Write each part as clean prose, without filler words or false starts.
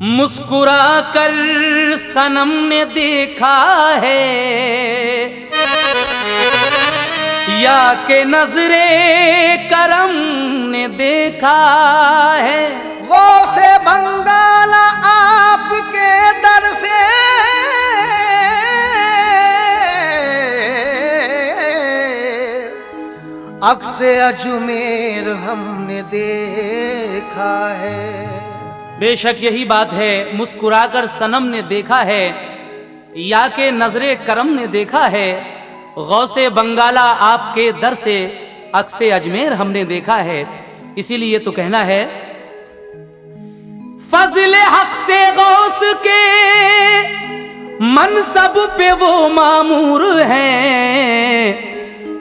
मुस्कुरा कर सनम ने देखा है या के नजरे करम ने देखा है। वो से बंगाला आपके दर से अक्से अजमेर हमने देखा है। बेशक यही बात है, मुस्कुराकर सनम ने देखा है या के नजरे करम ने देखा है। गौसे बंगाला आपके दर से अक्से अजमेर हमने देखा है। इसीलिए तो कहना है, फजले हक से गौस के मनसब पे वो मामूर हैं।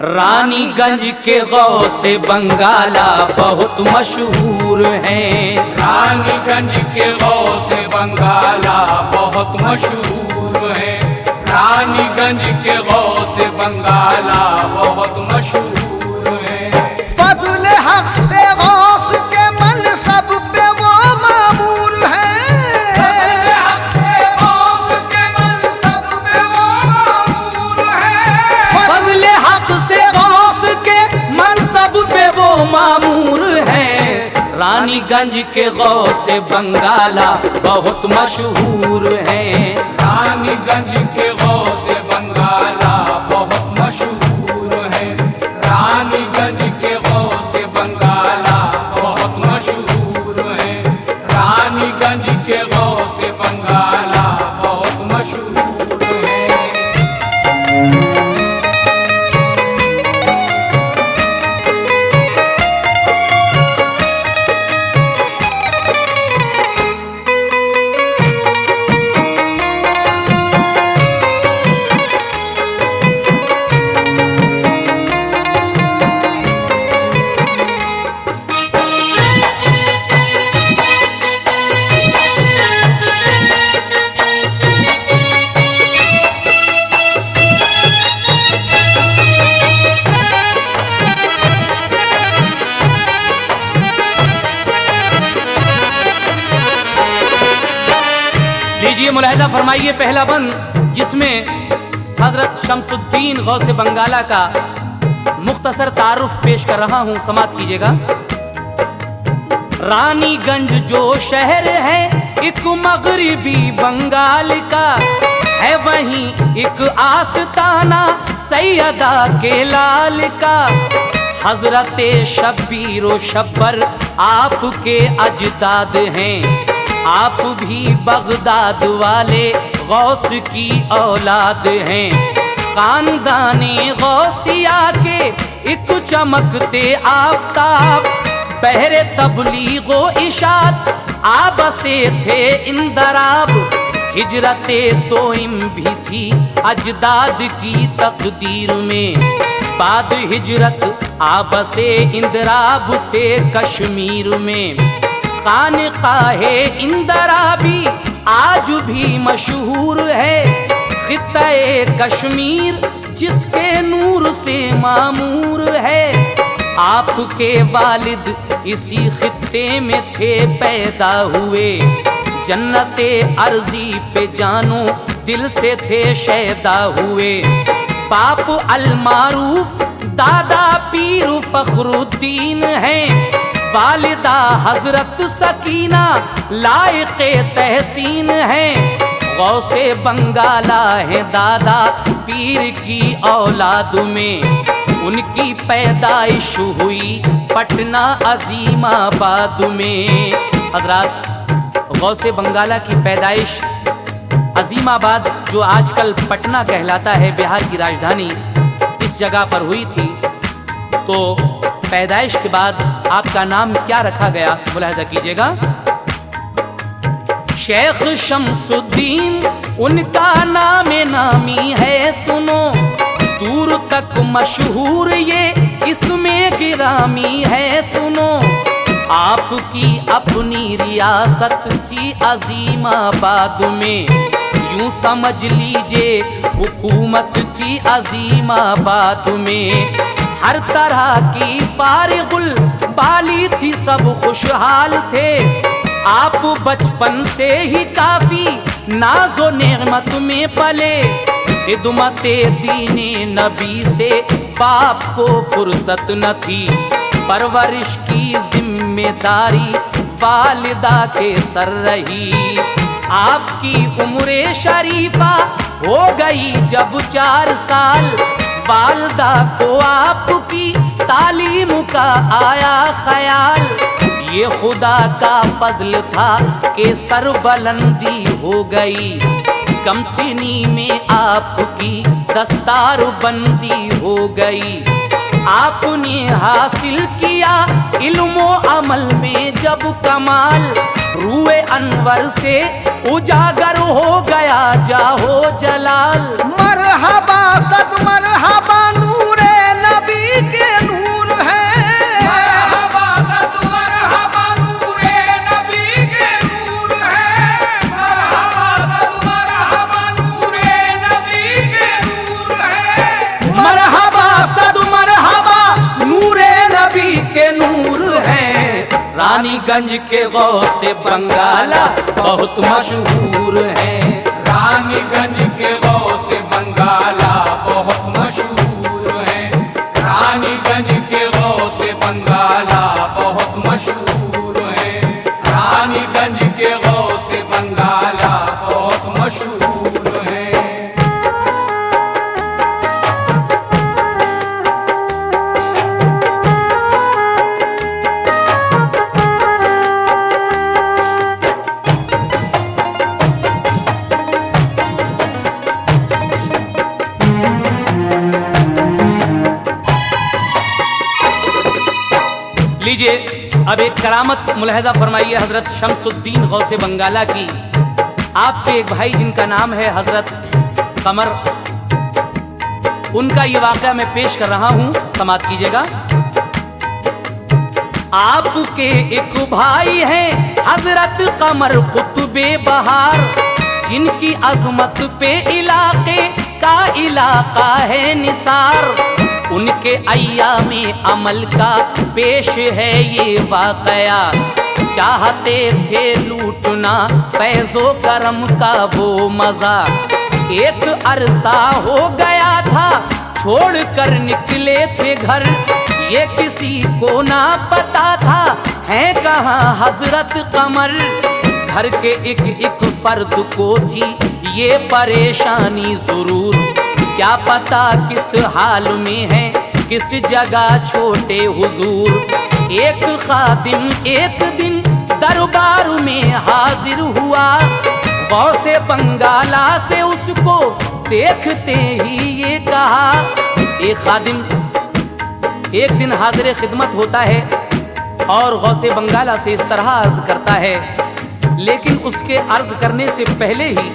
रानीगंज के गौसे बंगाला बहुत मशहूर हैं। रानीगंज के गौसे बंगाला बहुत मशहूर है। रानीगंज के गौसे बंगाला बहुत मशहूर है। फजले हक से गौस के मनसब पे वो मामूर हैं। फजले हक से गौस के मनसब पे वो मामूर है। फजले हक से गौस के मनसब पे वो मामूर हैं। रानीगंज के गौसे बंगाला बहुत मशहूर हैं। रानीगंज के गौसे बंगाला बहुत मशहूर है। रानीगंज के गौसे बंगाला बहुत मशहूर है। रानीगंज के गौसे बंगाला बहुत मशहूर है। लीजिए मुलाहिजा फरमाइए पहला बंद, जिसमें हजरत शमसुद्दीन गौसे बंगाला का मुख्तसर तारुफ पेश कर रहा हूं, समात कीजिएगा। रानीगंज जो शहर है एक मगरिबी बंगाल का है, वहीं एक आस्ताना सैयदा के लाल का। हजरत शब्बीर व शब्बर आपके अजदाद हैं। आप भी बगदाद वाले गौस की औलाद हैं। खानदानी गौसिया के एक चमकते आफताब, बहरे तबलीगो इशात आबसे थे इंदराब। हिजरते तोइम भी थी अजदाद की तकदीर में। बाद हिजरत आबसे इंदराब से कश्मीर में। खानकाहे इंदरा भी आज भी मशहूर है। खित्ते कश्मीर जिसके नूर से मामूर है। आपके वालिद इसी खित्ते में थे पैदा हुए। जन्नते अर्जी पे जानो दिल से थे शैदा हुए। बाप अलमारूफ दादा पीर फखरुद्दीन हैं। वालिदा हजरत सकीना लायके तहसीन हैं। गौसे बंगाला है दादा पीर की औलाद में। उनकी पैदाइश हुई पटना अजीमाबाद में। हजरात, गौसे बंगाला की पैदाइश अजीमाबाद, जो आजकल पटना कहलाता है, बिहार की राजधानी, इस जगह पर हुई थी। तो पैदाइश के बाद आपका नाम क्या रखा गया, मुलाहिजा कीजिएगा। शेख शमसुद्दीन उनका नाम नामी है सुनो। दूर तक मशहूर ये इसमें गिरामी है सुनो। आपकी अपनी रियासत थी अजीमाबाद में। यूं समझ लीजिए हुकूमत थी अजीमाबाद में। हर तरह की फारिगुल बाली थी, सब खुशहाल थे। आप बचपन से ही काफी नाजो नेमत में पले, खिदमते दीने नबी से बाप को फुर्सत न थी, परवरिश की जिम्मेदारी वालिदा के सर रही। आपकी उम्र शरीफा हो गई जब 4 साल, वालिदा को आपकी तालीम का आया ख्याल, ये खुदा का फजल था कि सरबलंदी हो गई, कम सिनी में आपकी दस्तार बंदी हो गई। आपने हासिल किया इल्मो अमल में जब कमाल, रूए अनवर से उजागर हो गया जाहो जलाल। मरहबा सद मरहबा नूरे नबी के नूर है, मरहबा सद मरहबा नूरे नबी के नूर है, मरहबा सद मरहबा नूरे नबी के नूर है, मरहबा सद मरहबा नूरे नबी के नूर है। रानीगंज के गौसे बंगाला बहुत मशहूर है, रानीगंज के गौसे बंगाला बहुत मशहूर है, रानीगंज के गौसे बंगाला बहुत मशहूर है, रानीगंज के गौसे बंगाला बहुत मशहूर है। लीजिए अब एक करामत मुलाहिजा फरमाइए हजरत शमसुद्दीन गौसे बंगाला की। आपके एक भाई जिनका नाम है हजरत कमर, उनका ये वाक़या मैं पेश कर रहा हूं, समात कीजिएगा। आपके एक भाई हैं हजरत कमर कुतुबे बहार, जिनकी अजमत पे इलाके का इलाका है निसार, उनके अय्यामे अमल का पेश है ये वाकया, चाहते थे लूटना फैज़ो करम का वो मजा, एक अरसा हो गया था छोड़ कर निकले थे घर, ये किसी को ना पता था है कहाँ हजरत कमर, घर के एक एक फर्द को थी ये परेशानी जरूर, क्या पता किस हाल में है किस जगह छोटे हुजूर। एक खादिम एक दिन दरबार में हाजिर हुआ, गौसे बंगाला से उसको देखते ही ये कहा। एक खादिम एक दिन हाजिर खिदमत होता है और गौसे बंगाला से इस तरह अर्ज करता है, लेकिन उसके अर्ज करने से पहले ही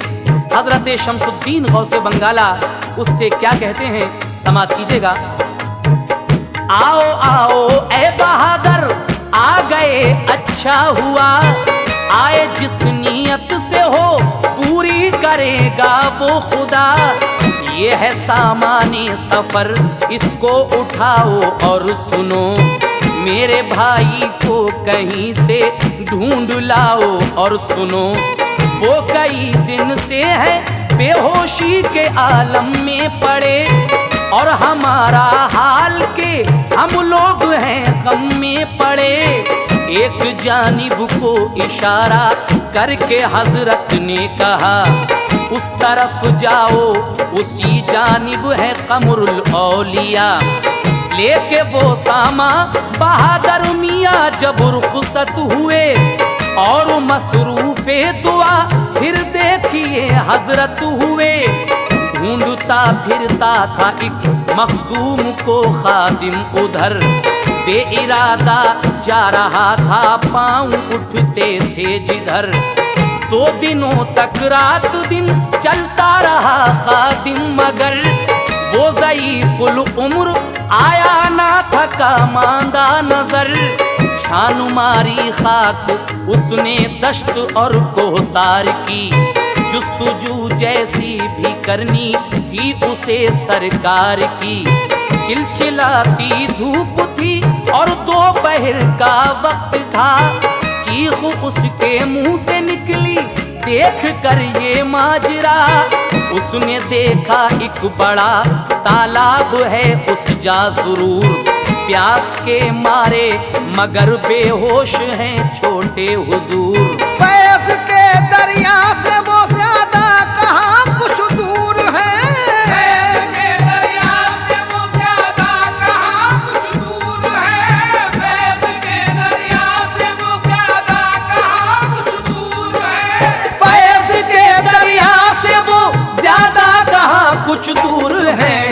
हजरत शमसुद्दीन गौसे बंगाला उससे क्या कहते हैं, समात कीजिएगा। आओ आओ ए बहादुर आ गए अच्छा हुआ, आए जिस नियत से हो पूरी करेगा वो खुदा, ये है सामानी सफर इसको उठाओ और सुनो, मेरे भाई को कहीं से ढूंढ लाओ और सुनो, वो कई दिन से है बेहोशी के आलम में पड़े, और हमारा हाल के हम लोग हैं गम में पड़े। एक जानिब को इशारा करके हजरत ने कहा, उस तरफ जाओ उसी जानिब है कमरुल औलिया, लेके वो सामा बहादुर मियाँ जब रुखसत हुए और मसरूफे दुआ फिर देखिए हजरत हुए, ढूंढता फिरता था एक मखदूम को खादिम उधर, बेइरादा जा रहा था पाँव उठते थे जिधर, 2 दिनों तक रात दिन चलता रहा खादिम मगर, वो ज़ईफ़ुल उम्र आया ना थका मांदा नजर, छान मारी खाक उसने दश्त और कोहसार की, जुस्तजू जैसी भी करनी थी उसे सरकार की, चिलचिलाती धूप थी और दोपहर का वक्त था, चीख उसके मुंह से निकली देख कर ये माजरा। उसने देखा एक बड़ा तालाब है उस जा जरूर, प्यास के मारे मगर बेहोश हैं छोटे हुजूर। फैज के दरिया से वो ज्यादा कहाँ कुछ दूर है। फैज के दरिया से वो ज्यादा कहाँ कुछ दूर है। फैज के दरिया से वो ज्यादा कहाँ कुछ दूर है। फैज के दरिया से वो ज्यादा कहाँ कुछ दूर है।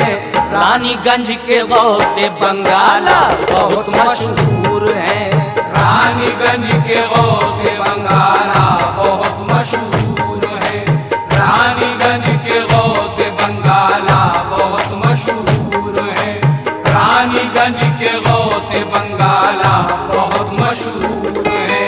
रानीगंज के गौसे बंगाला बहुत मशहूर है। रानीगंज के गौसे बंगाला बहुत मशहूर है। रानीगंज के गौसे बंगाला बहुत मशहूर है। रानीगंज के गौसे बंगाला बहुत मशहूर है।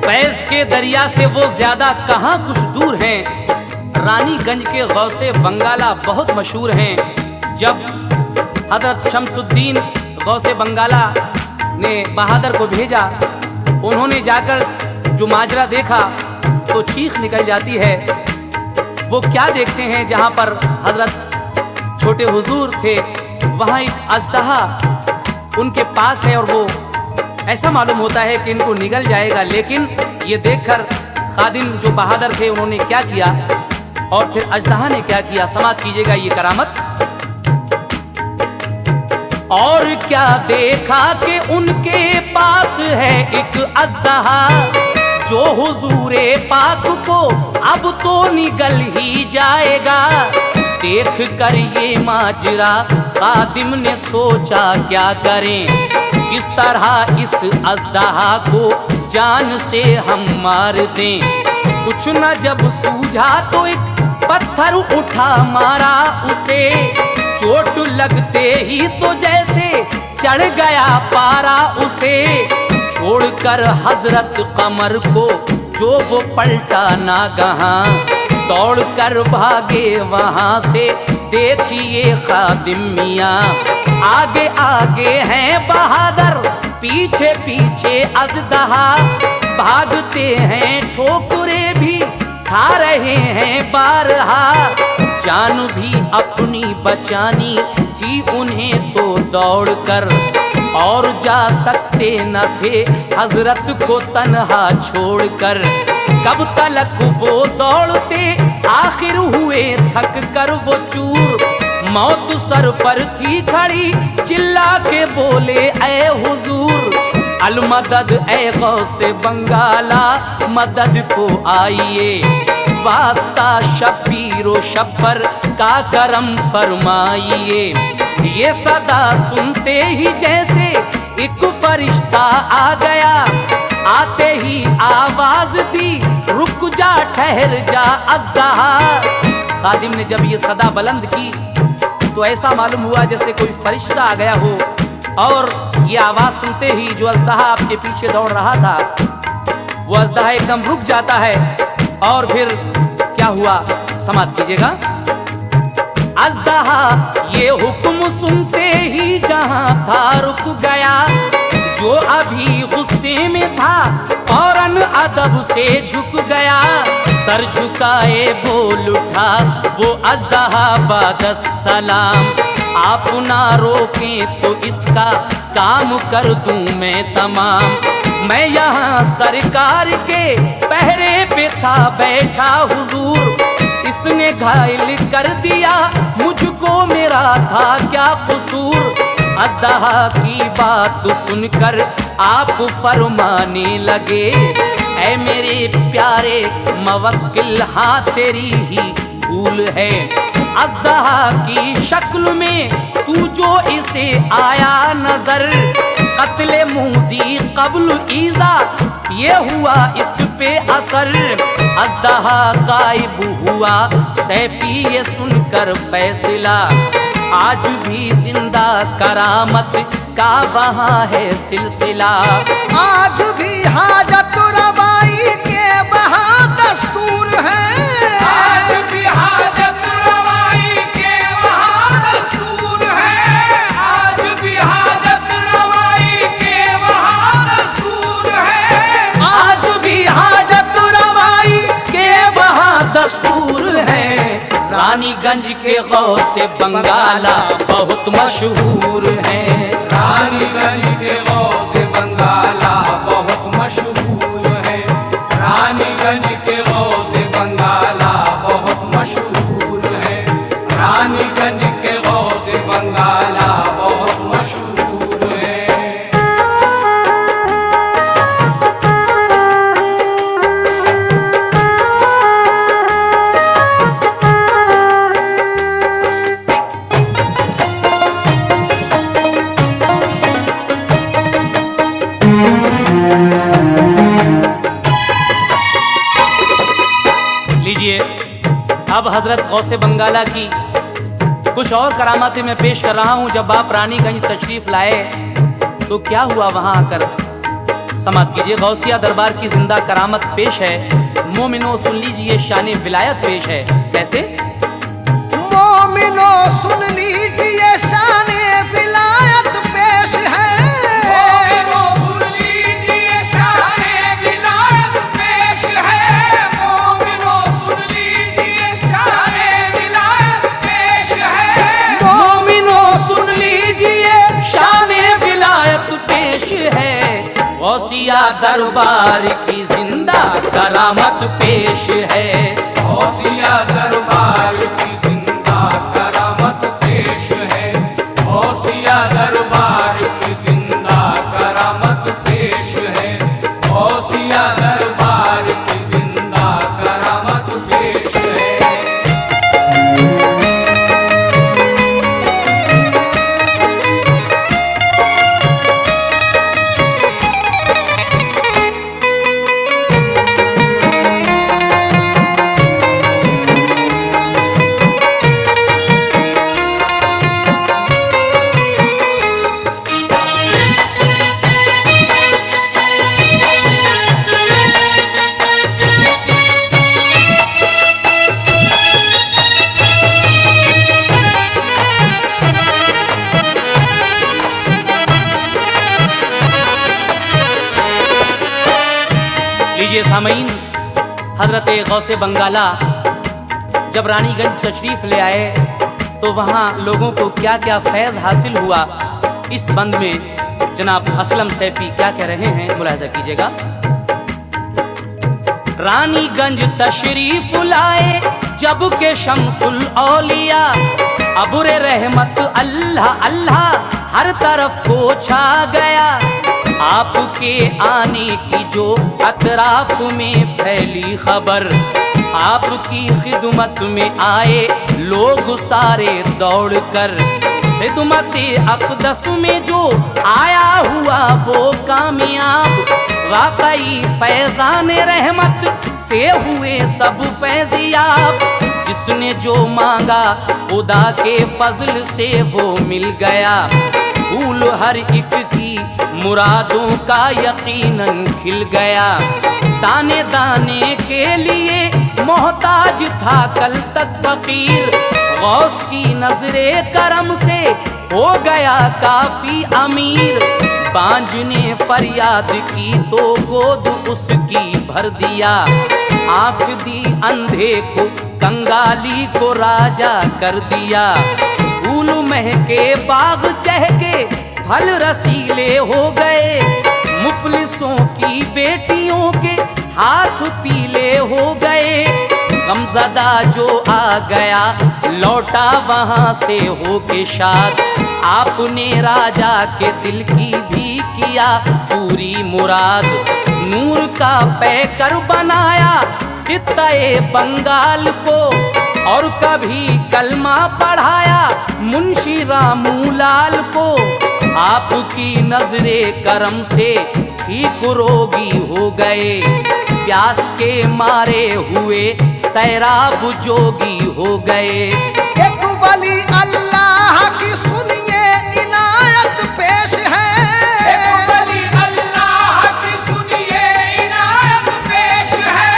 फैज के दरिया से वो ज्यादा कहाँ कुछ दूर हैं। रानीगंज के गौसे बंगाला बहुत मशहूर हैं। जब हजरत शमसुद्दीन गौसे बंगाला ने बहादुर को भेजा, उन्होंने जाकर जो माजरा देखा तो चीख निकल जाती है। वो क्या देखते हैं, जहाँ पर हजरत छोटे हुजूर थे वहाँ एक अजदहा उनके पास है और वो ऐसा मालूम होता है कि इनको निगल जाएगा। लेकिन ये देखकर खादिम जो बहादुर थे उन्होंने क्या किया और फिर अजदहा ने क्या किया, समाप्त कीजिएगा ये करामत। और क्या देखा कि उनके पास है एक अजदहा जो हुजूरे पाक को अब तो निगल ही जाएगा। देख कर ये माजरा खादिम ने सोचा क्या करें, किस तरह इस अजदहा को जान से हम मार दें। कुछ न जब सूझा तो एक पत्थर उठा मारा उसे, चोट लगते ही तो जैसे चढ़ गया पारा उसे। छोड़कर हजरत कमर को जो वो पलटा नागहां, दौड़कर भागे वहां से देखिए खादिम मियां। आगे आगे हैं बहादुर पीछे पीछे अजदहा, भागते हैं ठोकरे भी खा रहे हैं बारहा। जान भी अपनी बचानी थी उन्हें तो दौड़कर, और जा सकते न थे हजरत को तन्हा छोड़कर। कब तलक वो दौड़ते आखिर हुए थक कर वो चूर। मौत सर पर थी खड़ी चिल्ला के बोले ऐ हुजूर, अलमदद ऐ गौसे बंगाला मदद को आइए। वास्ता शब्बीरो शब्बर का करम फरमाइए। ये सदा सुनते ही जैसे एक फरिश्ता आ गया, आते ही आवाज दी रुक जा ठहर जा अजदहा। खादिम ने जब ये सदा बुलंद की तो ऐसा मालूम हुआ जैसे कोई फरिश्ता आ गया हो, और ये आवाज सुनते ही जो अजदहा आपके पीछे दौड़ रहा था वो अजदहा एकदम रुक जाता है। और फिर क्या हुआ, समाप्त कीजिएगा। अजदहा ये हुक्म सुनते ही जहां था रुक गया, जो अभी गुस्से में था फौरन अदब से झुक गया। सर झुकाए बोल उठा वो अजदहा बादस सलाम, आप ना रोकें तो इसका काम कर दूं मैं तमाम। मैं यहाँ सरकार के पहरे पे था बैठा हुजूर, इसने घायल कर दिया मुझको मेरा था क्या कसूर। अजदहा की बात सुनकर आप फरमाने लगे, ऐ मेरे प्यारे मवक्किल, हाँ तेरी ही भूल है। अज़्दहा की शक्ल में तू जो इसे आया नजर, कत्ले मूजी कब्ल ईजा ये हुआ इस पे असर। अज़्दहा गायब हुआ सैफी ये सुनकर फैसला, आज भी जिंदा करामत का वहाँ है सिलसिला। आज भी हाजत रवाई के वहाँ दस्तूर है। आज भी हाजत रवाई के वहाँ दस्तूर है। आज भी हाजत रवाई के वहाँ दस्तूर है। आज भी हाजत रवाई के वहाँ दस्तूर है। रानीगंज के गौसे बंगाला बहुत मशहूर है। रानीगंज के गौसे बंगाला बहुत मशहूर है। रानीगंज के गौसे बंगाला बहुत मशहूर है। रानीगंज के गौसे बंगाला बहुत मशहूर है। लीजिए अब हजरत गौसे बंगाला की कुछ और करामातें मैं पेश कर रहा हूं। जब आप रानीगंज तशरीफ लाए तो क्या हुआ वहां आकर, समाप्त कीजिए। गौसिया दरबार की जिंदा करामत पेश है। मोमिनो सुन लीजिए शान विलायत पेश है। कैसे? मोमिनो सुन लीजिए शान विलायत पेश है। मोमिनो सुन लीजिए शान विलायत पेश है। मोमिनो सुन लीजिए शान विलायत पेश है। मोमिनो सुन लीजिए शान विलायत पेश है। गौसिया दरबार की जिंदा करामत पेश है। गौसिया दरबार की जिंदा करामत पेश है। गौसिया दरबार की जिंदा करामत पेश है। गौसिया दरबार की जिंदा करामत पेश है। लीजिए सामीन, हजरत गौसे बंगाला जब रानीगंज तशरीफ ले आए तो वहाँ लोगों को क्या क्या फैज़ हासिल हुआ, इस बंद में जनाब असलम सैफी क्या कह रहे हैं, मुलाहिजा कीजिएगा। रानीगंज तशरीफ लाए जब के शम्सुल औलिया, अबुरे रहमत अल्लाह अल्लाह हर तरफ को छा गया। आपके आने की जो अतराफ में फैली खबर, आपकी खिदमत में आए लोग सारे दौड़कर। खिदमत अक़दस में जो आया हुआ वो कामयाब, वाकई फैज़ान रहमत से हुए सब फैज़याब। जिसने जो मांगा खुदा के फजल से वो मिल गया। फूल हर एक की मुरादों का यकीनन खिल गया। दाने दाने के लिए मोहताज था कल तक फकीर, गौस की नजरे करम से हो गया काफी अमीर। बांझ ने फरियाद की तो गोद उसकी भर दिया, आंख दी अंधे को कंगाली को राजा कर दिया। फूल महके बाग चहके फल रसीले हो गए, मुफलिसों की बेटियों के हाथ पीले हो गए। गमज़दा जो आ गया लौटा वहां से हो के शाद, आपने राजा के दिल की भी किया पूरी मुराद। नूर का पैकर बनाया खित्ते बंगाल को, और कभी कलमा पढ़ाया मुंशी रामूलाल को। आपकी नजरे करम से ठीक रोगी हो गए, प्यास के मारे हुए सैराब जोगी हो गए। एक वली अल्लाह की सुनिए इनायत पेश है, एक वली अल्लाह की सुनिए इनायत पेश है,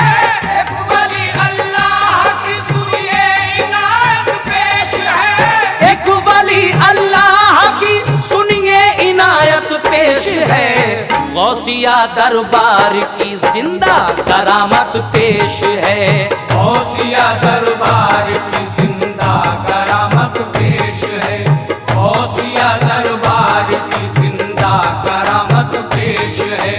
एक वली अल्लाह की सुनिए इनायत पेश है, एक वली अल्लाह की सुनिए इनायत पेश है। गौसिया दरबार की जिंदा करामत पेश है। गौसिया दरबार की जिंदा करामत पेश है, गौसिया दरबार की जिंदा करामत पेश है,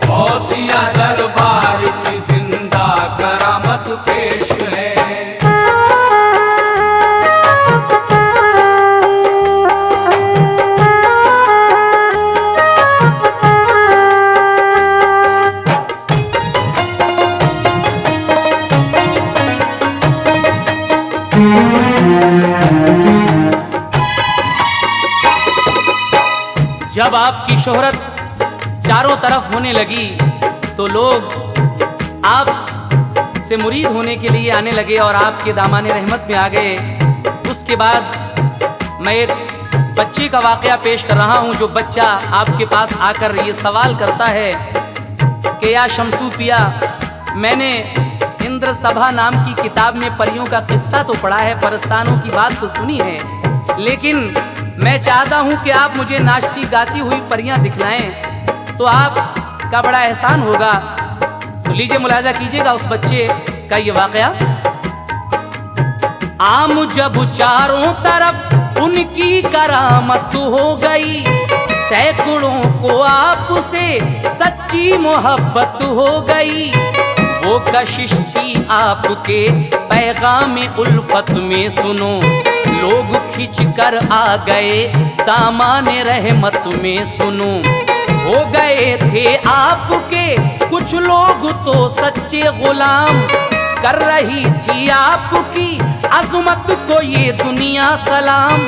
गौसिया दरबार की जिंदा करामत पेश है। जब आपकी शोहरत चारों तरफ होने लगी तो लोग आप से मुरीद होने के लिए आने लगे और आपके दामाने रहमत में आ गए। उसके बाद मैं एक बच्चे का वाकया पेश कर रहा हूं, जो बच्चा आपके पास आकर ये सवाल करता है कि या शमसू पिया, मैंने इंद्र सभा नाम की किताब में परियों का किस्सा तो पढ़ा है, परस्तानों की बात तो सुनी है, लेकिन मैं चाहता हूं कि आप मुझे नाचती गाती हुई परियां दिखलाएं तो आपका बड़ा एहसान होगा। तो लीजिए मुलाजा कीजिएगा उस बच्चे का ये वाकया। आम जब चारों तरफ उनकी करामत हो गई, सैकड़ों को आपसे सच्ची मोहब्बत हो गई। वो कशिश थी आपके पैगाम उल्फत में, सुनो लोग खिंच कर आ गए दामाने रहमत में, सुनो हो गए थे आपके कुछ लोग तो सच्चे गुलाम। कर रही थी आपकी अजमत को ये दुनिया सलाम।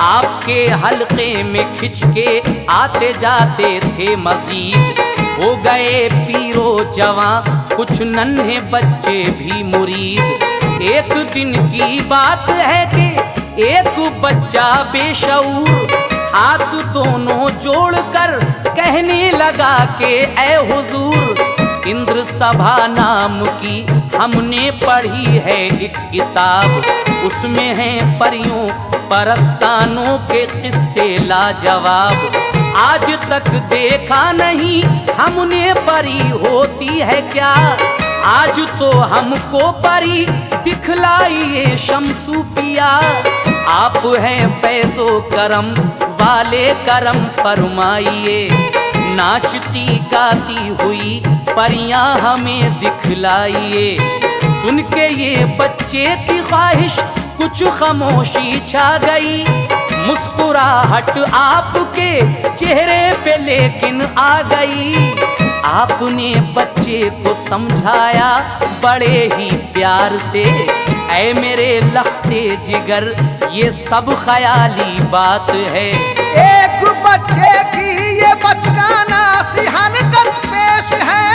आपके हल्के में खिंच के आते जाते थे मजीद, हो गए पीरो जवां कुछ नन्हे बच्चे भी मुरीद। एक दिन की बात है कि एक बच्चा बेशऊर हाथ दोनों जोड़कर कहने लगा कि ऐ हुजूर, इंद्र सभा नाम की हमने पढ़ी है एक किताब, उसमें हैं परियों परस्तानों के किस्से लाजवाब। आज तक देखा नहीं हमने परी होती है क्या, आज तो हमको परी दिखलाइए शमसू पिया। आप हैं फैज़ो करम वाले, करम फरमाइए। नाचती गाती हुई परियां हमें दिखलाइए। सुन के ये बच्चे की ख्वाहिश कुछ खामोशी छा गई, मुस्कुराहट आपके चेहरे पे लेकिन आ गई। आपने बच्चे को समझाया बड़े ही प्यार से, ऐ मेरे लख्ते जिगर ये सब ख्याली बात है। एक बच्चे की ये बचकाना सिहन कर पेश है,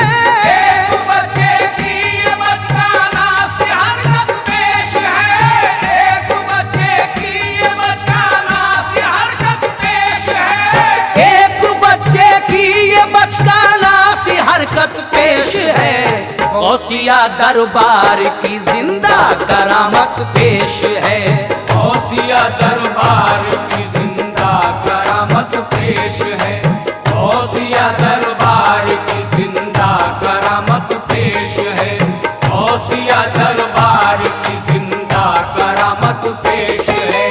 एक बच्चे की ये बचकाना से हरकत पेश है, एक बच्चे की ये बचकाना से हरकत पेश है, एक बच्चे की ये बचकाना सी हरकत पेश है। गौसिया दरबार की जिंदा करामत पेश है। गौसिया दरबार की जिंदा करामत पेश है, गौसिया दरबार की जिंदा करामत पेश है, गौसिया दरबार की जिंदा करामत पेश है।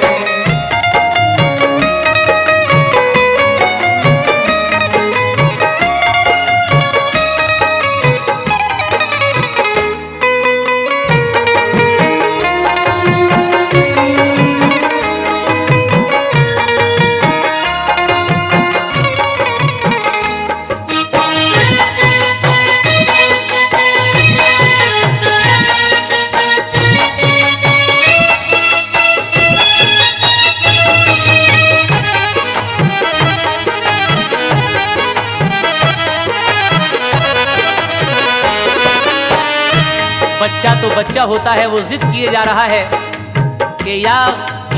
बच्चा होता है वो जिद किए जा रहा है कि या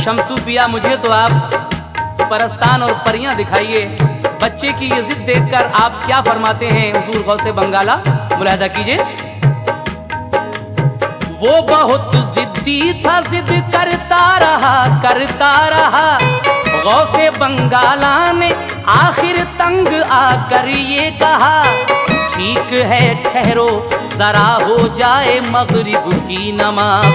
शमसू पिया मुझे तो आप परस्तान और परियां दिखाइए। बच्चे की ये जिद देखकर आप क्या फरमाते हैं हुजूर गौसे बंगाला, मुलाहिजा कीजिए। वो बहुत जिद्दी था, जिद करता रहा गौसे बंगाला ने आखिर तंग आकर ये कहा, ठीक है ठहरो जरा हो जाए मगरिब की नमाज,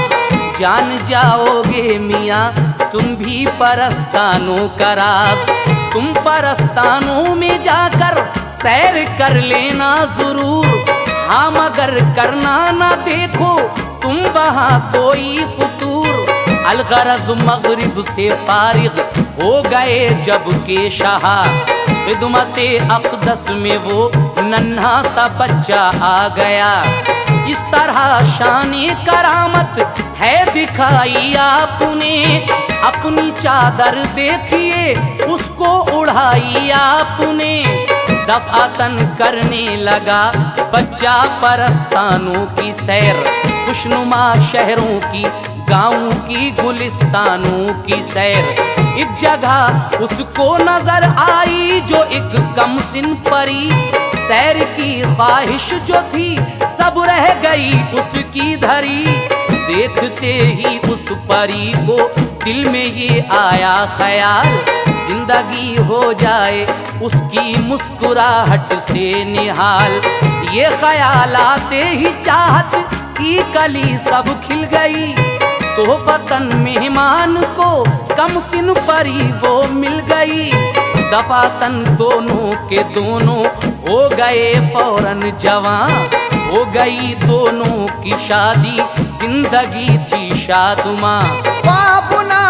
जान जाओगे मियाँ तुम भी परस्तानों का राज, तुम परस्तानों में जाकर सैर कर लेना जरूर, हाँ मगर करना ना देखो तुम वहाँ कोई फुतूर। अलगरज मगरिब से फारिग हो गए जब के शाह, खिदमते अक़दस में वो नन्हा सा बच्चा आ गया, इस तरह शानी करामत है दिखाई आपने, अपनी चादर देखिए उसको उड़ाई आपने। दफातन करने लगा बच्चा परस्तानों की सैर, खुशनुमा शहरों की गाँव की गुलिस्तानों की सैर। एक जगह उसको नजर आई जो एक कमसिन परी, सैर की ख्वाहिश जो थी सब रह गई उसकी धरी। देखते ही उस परी को दिल में ये आया ख्याल, जिंदगी हो जाए उसकी मुस्कुराहट से निहाल। ये ख्याल आते ही चाहत की कली सब खिल गई, तोहफतन मेहमान को कमसिन परी वो मिल गई। दफातन दोनों के दोनों हो गए फौरन जवां, हो गई दोनों की शादी जिंदगी थी शादुमा। बाबुना